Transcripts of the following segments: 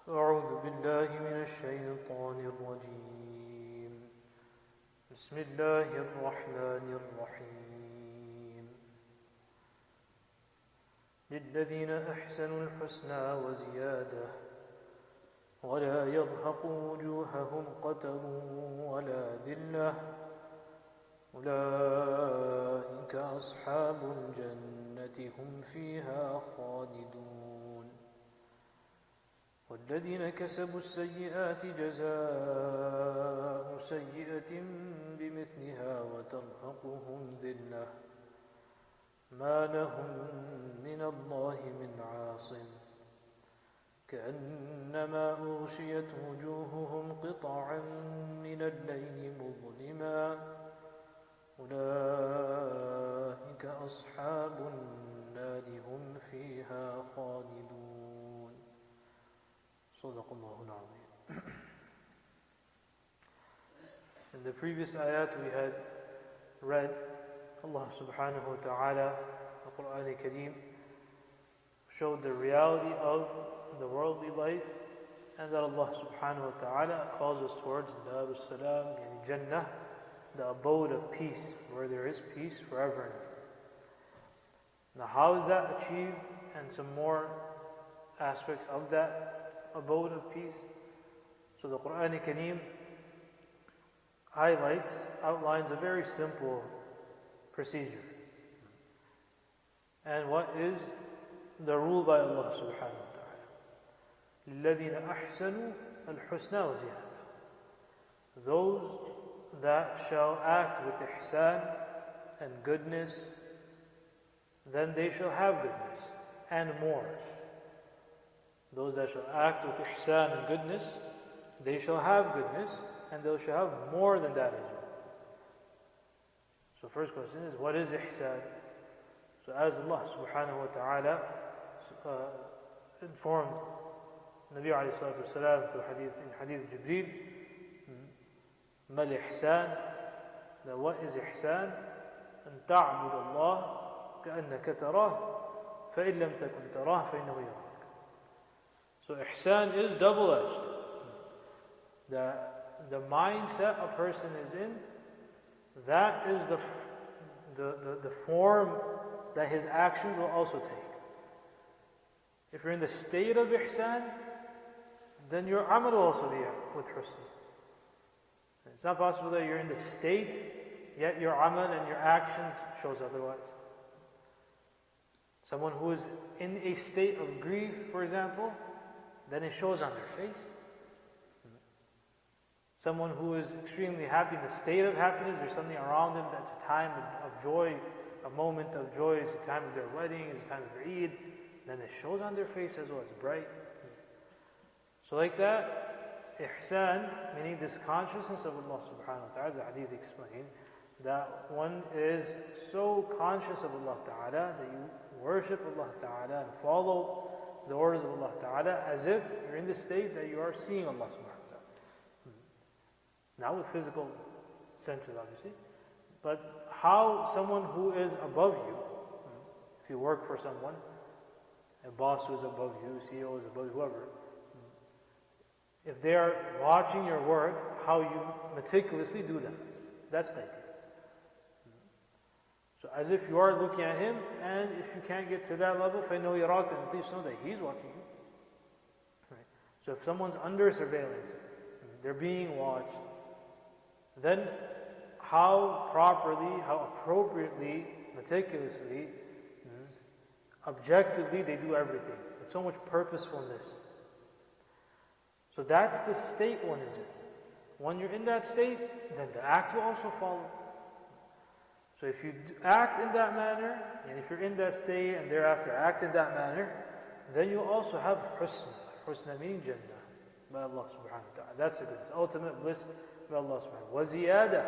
أعوذ بالله من الشيطان الرجيم بسم الله الرحمن الرحيم للذين أحسنوا الحسنى وزيادة ولا يرهق وجوههم قتر ولا ذلة أولئك أصحاب الجنة هم فيها خالدون والذين كسبوا السيئات جزاء سيئة بمثلها وترهقهم ذلة ما لهم من الله من عاصم كأنما أغشيت وجوههم قطعا من الليل مظلما أولئك أصحاب النار هم فيها خالدون صدق الله العظيم. In the previous ayat we had read Allah subhanahu wa ta'ala, the Quran al-Kareem, showed the reality of the worldly life and that Allah subhanahu wa ta'ala calls us towards Dawood salam, yani Jannah, the abode of peace, where there is peace forever and ever. Now how is that achieved, and some more aspects of that abode of peace? So the Quran al-Kareem outlines a very simple procedure. And what is the rule by Allah subhanahu wa ta'ala? لِلَّذِينَ أَحْسَنُوا الْحُسْنَى وَزِيَادَةً. Those that shall act with ihsan and goodness, then they shall have goodness and more. Those that shall act with ihsan and goodness, they shall have goodness and they shall have more than that as well. So first question is, what is ihsan? So as Allah subhanahu wa ta'ala informed Nabi alayhi salatu wasalam through in hadith Jibreel, mal ihsan, that what is ihsan? أن تعبد الله كأنك تراه فإن لم تكن تراه فإنه يراك. So ihsan is double-edged. The mindset a person is in, that is the form that his actions will also take. If you're in the state of ihsan, then your amal will also be with husn. It's not possible that you're in the state, yet your amal and your actions shows otherwise. Someone who is in a state of grief, for example, then it shows on their face. Someone who is extremely happy, in the state of happiness, there's something around them that's a time of joy, a moment of joy, it's a time of their wedding, it's a time of their Eid, then it shows on their face as well, it's bright. So like that, ihsan, meaning this consciousness of Allah subhanahu wa ta'ala, as the hadith explains, that one is so conscious of Allah ta'ala, that you worship Allah ta'ala and follow the orders of Allah ta'ala as if you're in the state that you are seeing Allah subhanahu wa ta'ala. Not with physical senses, obviously, but how someone who is above you, if you work for someone, a boss who is above you, a CEO is above you, whoever, if they are watching your work, how you meticulously do that, that's like it. So as if you are looking at him, and if you can't get to that level, فَإِنَّهُ يَرَاكَ, then at least know that he's watching you. Right? So if someone's under surveillance, they're being watched, then how properly, how appropriately, meticulously, objectively they do everything with so much purposefulness. So that's the state one is in. When you're in that state, then the act will also follow. So if you act in that manner, and if you're in that state and thereafter act in that manner, then you also have husn. Husna meaning Jannah by Allah subhanahu wa ta'ala. That's the goodness, ultimate bliss by Allah subhanahu wa ta'ala. وَزِيَادَةً,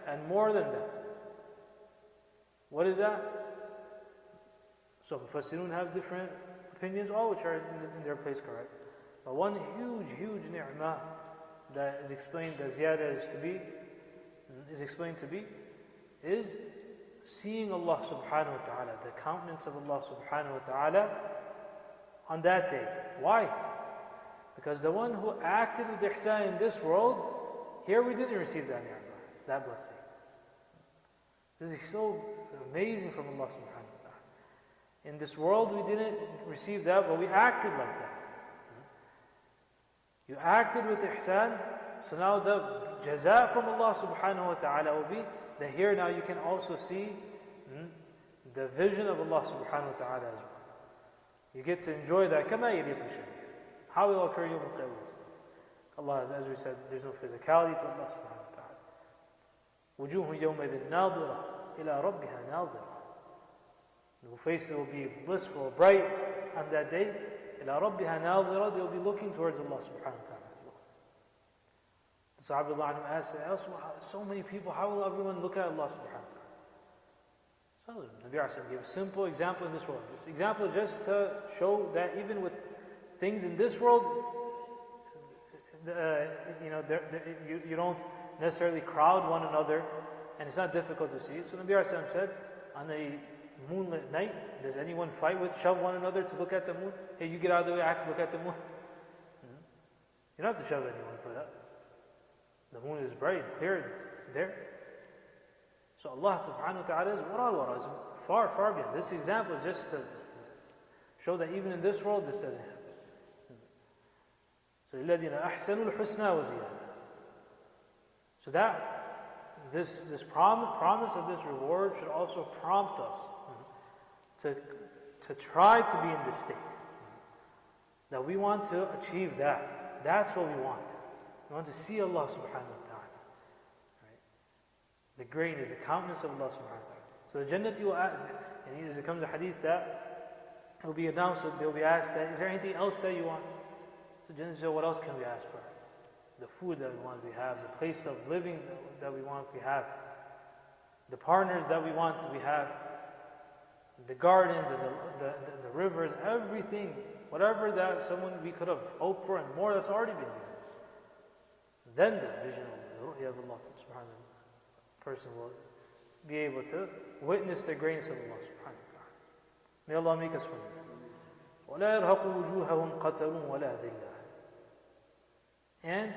and more than that. What is that? So Mufassirun have different opinions, all which are in their place correct. But one huge ni'mah that is explained, that ziyada is explained to be, is seeing Allah subhanahu wa ta'ala, the countenance of Allah subhanahu wa ta'ala on that day. Why? Because the one who acted with ihsan in this world, here we didn't receive that ni'mah, that blessing. This is so amazing from Allah subhanahu wa ta'ala. In this world we didn't receive that, but we acted like that. You acted with ihsan, so now the jaza from Allah subhanahu wa ta'ala will be that here now you can also see the vision of Allah subhanahu wa ta'ala as well. You get to enjoy that. كَمَا يَلِيقُ بِشَأْنِهِ. How will occur يوم القيامة? Allah, as we said, there's no physicality to Allah subhanahu wa ta'ala. وُجُوهٌ يَوْمَئِذٍ نَاظِرَةٌ إِلَىٰ رَبِّهَا نَاظِرَةٌ. The faces will be blissful, bright on that day. إِلَىٰ رَبِّهَا نَاظِرَةٌ. They will be looking towards Allah subhanahu wa ta'ala as well. The Sahaba asked, so many people, how will everyone look at Allah subhanahu wa ta'ala? So Nabi Asam gave a simple example in this world. Just example just to show that even with things in this world, you don't necessarily crowd one another, and it's not difficult to see. So Nabi Asam said, on a moonlit night, does anyone shove one another to look at the moon? Hey, you get out of the way, I have to look at the moon. You don't have to shove anyone for that. The moon is bright, clear, it's there. So Allah subhanahu wa ta'ala is wara, is far, far beyond. This example is just to show that even in this world, this doesn't happen. So الَّذِينَ أَحْسَنُوا الْحُسْنَى وَزِيَادَةً. So that this promise of this reward should also prompt us to try to be in this state. That we want to achieve that. That's what we want. We want to see Allah subhanahu wa ta'ala. Right? The grain is the countenance of Allah subhanahu wa ta'ala. So the Jannati will add, and as it comes to hadith that it will be announced, they will be asked that, is there anything else that you want? So Jannati said, what else can we ask for? The food that we want, we have. The place of living that we want, we have. The partners that we want, we have. The gardens and the rivers, everything, whatever that we could have hoped for and more, that's already been given. Then the vision of Allah subhanahu wa ta'ala, person will be able to witness the greatness of Allah subhanahu wa ta'ala. May Allah make us from them. وَلَا يَرْهَقُ وُجُوهَهُمْ قَتَرٌ وَلَا ذِلَّةٌ. And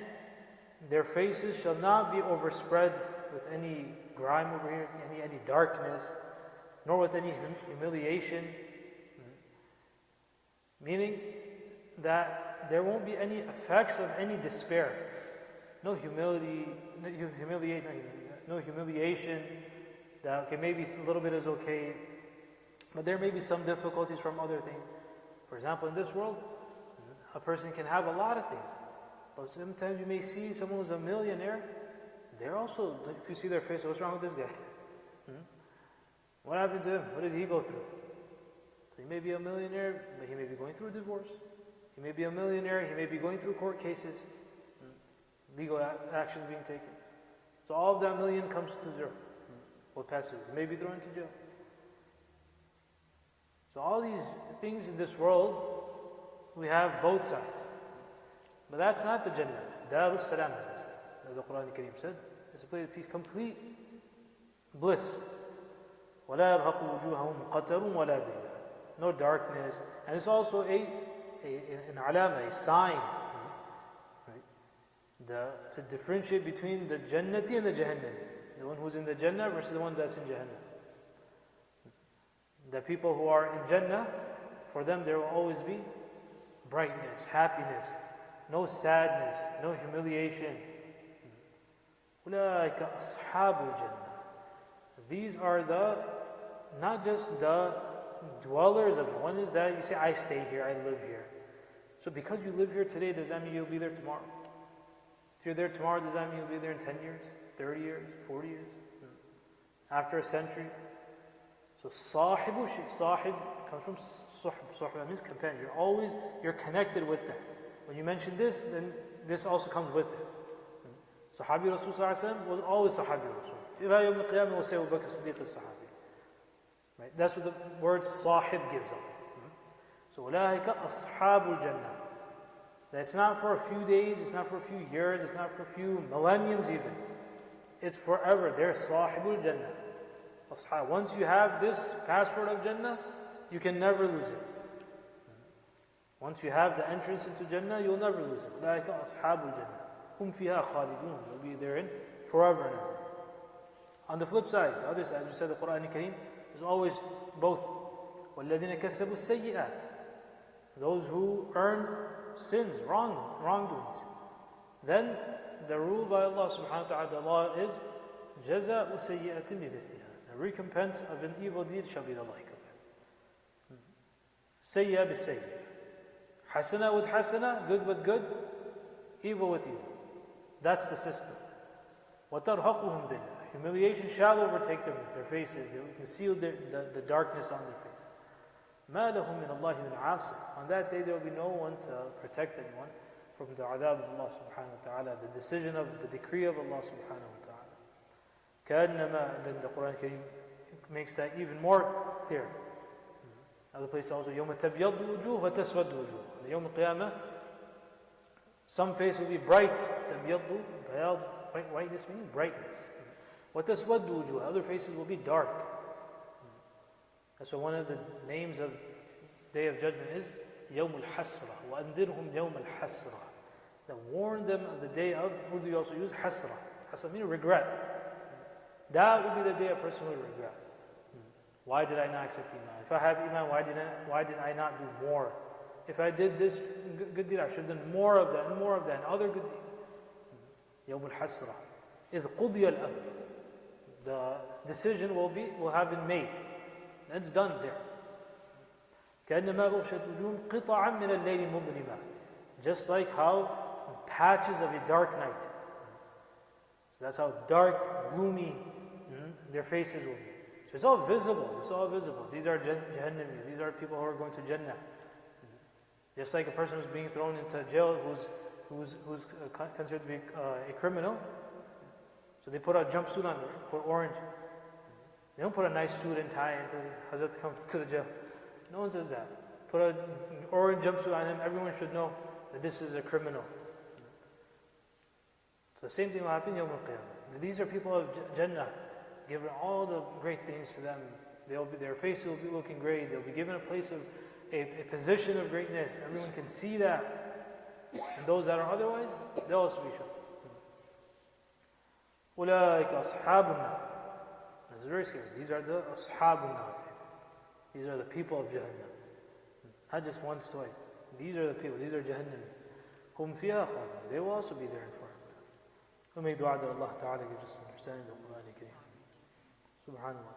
their faces shall not be overspread with any grime over here, any darkness, nor with any humiliation. Meaning that there won't be any effects of any despair. No humiliation. That okay, maybe a little bit is okay, but there may be some difficulties from other things. For example, in this world, a person can have a lot of things, but sometimes you may see someone who's a millionaire. They're also, if you see their face, what's wrong with this guy? What happened to him? What did he go through? So he may be a millionaire, but he may be going through a divorce. He may be a millionaire, he may be going through court cases. Legal action being taken. So all of that million comes to zero. Will pass through. He may be thrown into jail. So all these things in this world, we have both sides. But that's not the Jannah. Darus Salam, as the Quran Kareem said. It's a place of peace, complete bliss. وَلَا يَرْهَقُ وُجُوهَهُمْ قَتَرٌ وَلَا ذِلَّةٌ. No darkness. And it's also an alama, a sign. To differentiate between the Jannati and the Jahannam. The one who's in the Jannah versus the one that's in Jahannam. The people who are in Jannah, for them there will always be brightness, happiness, no sadness, no humiliation. أُولَٰئِكَ أَصْحَابُ الْجَنَّةِ. These are not just the dwellers of it. One is that you say, I stay here, I live here. So because you live here today, does that mean you'll be there tomorrow? If you're there tomorrow, does that mean you'll be there in 10 years, 30 years, 40 years? After a century? So sahib comes from suhb, means companion. You're connected with them. When you mention this, then this also comes with it. Sahabi Rasul was always Sahabi Rasul. Ila yawm al-qiyamah will say Abu Bakr Siddiq is Sahabi. Right? That's what the word sahib gives off. So ulaika ashabul jannah. That's not for a few days, it's not for a few years, it's not for a few millenniums even. It's forever. They're Sahibul Jannah. Once you have this passport of Jannah, you can never lose it. Once you have the entrance into Jannah, you'll never lose it. أُولَٰئِكَ أَصْحَابُ الْجَنَّةِ هُمْ فِيهَا خَالِدُونَ. You'll be therein forever and ever. On the flip side, the other side, as we said, the Quran Kareem is always both. وَالَّذِينَ كَسَبُوا السَّيِّئَاتِ. Those who earn sins, wrongdoings. Then the rule by Allah subhanahu wa ta'ala, the law is جَزَاءُ سَيِّئَةٍ بِمِثْلِهَا. The recompense of an evil deed shall be the like of it. Sayya bi sayya. Hasana with hasana, good with good, evil with evil. That's the system. وَتَرْهَقُهُمْ ذِلَّةٌ. Humiliation shall overtake them, their faces. They will conceal the darkness on their faces. مَا لَهُم مِّنَ اللَّهِ مِنْ عَاصِمٍ. On that day there will be no one to protect anyone from the adab of Allah subhanahu wa ta'ala, the decision of the decree of Allah subhanahu wa ta'ala. كَأَنَّمَا. Then the Quran makes that even more clear. Other place also, يَوْمَ تَبْيَضُّ وُجُوهُ وَتَسْوَدُّ وُجُوهُ. The Yawm al-Qiyamah, some face will be bright. تَبْيَضُّ, bayad, whiteness meaning brightness. وَتَسْوَدُّ وُجُوهُ. Other faces will be dark. That's why one of the names of Day of Judgment is يَوْمُ الْحَسْرَةِ وَأَنذِرْهُمْ يَوْمَ الْحَسْرَةِ. That warn them of the day of, what do you also use? Hasra. Hasra meaning regret. That will be the day a person will regret. Why did I not accept Iman? If I have Iman, why did I not do more? If I did this good deed, I should have done more of that and other good deeds. يَوْمُ الْحَسْرَةِ إِذْ قُضِيَ الْأَمْرِ. The decision will have been made. It's done there. كَأَنَّمَا أُغْشَتْ وُجُوهُمْ قِطَعًا مِنَ اللَّيْلِ مُظْلِمًا. Just like how patches of a dark night. So that's how dark, gloomy their faces will be. So it's all visible. It's all visible. These are Jahannamis. These are people who are going to Jannah. Just like a person who's being thrown into jail, who's considered to be a criminal. So they put a jumpsuit on, put orange. They don't put a nice suit and tie until Hazrat comes to the jail. No one says that. Put an orange jumpsuit on him. Everyone should know that this is a criminal. So the same thing will happen Yawm al-Qiyamah. These are people of Jannah, given all the great things to them. Their faces will be looking great. They'll be given a place of a position of greatness. Everyone can see that. And those that are otherwise, they'll also be shown. أُولَٰئِكَ أَصْحَابُ النَّارِ. That's very scary. These are the أَصْحَابُ النَّارِ. These are the people of Jahannam. Not just once, twice. These are the people. These are Jahannam. هُمْ فِيهَا خَالِدُونَ. They will also be there in fire. We make dua that Allah Ta'ala gives us understanding of the Quran Kareem. Subhanallah.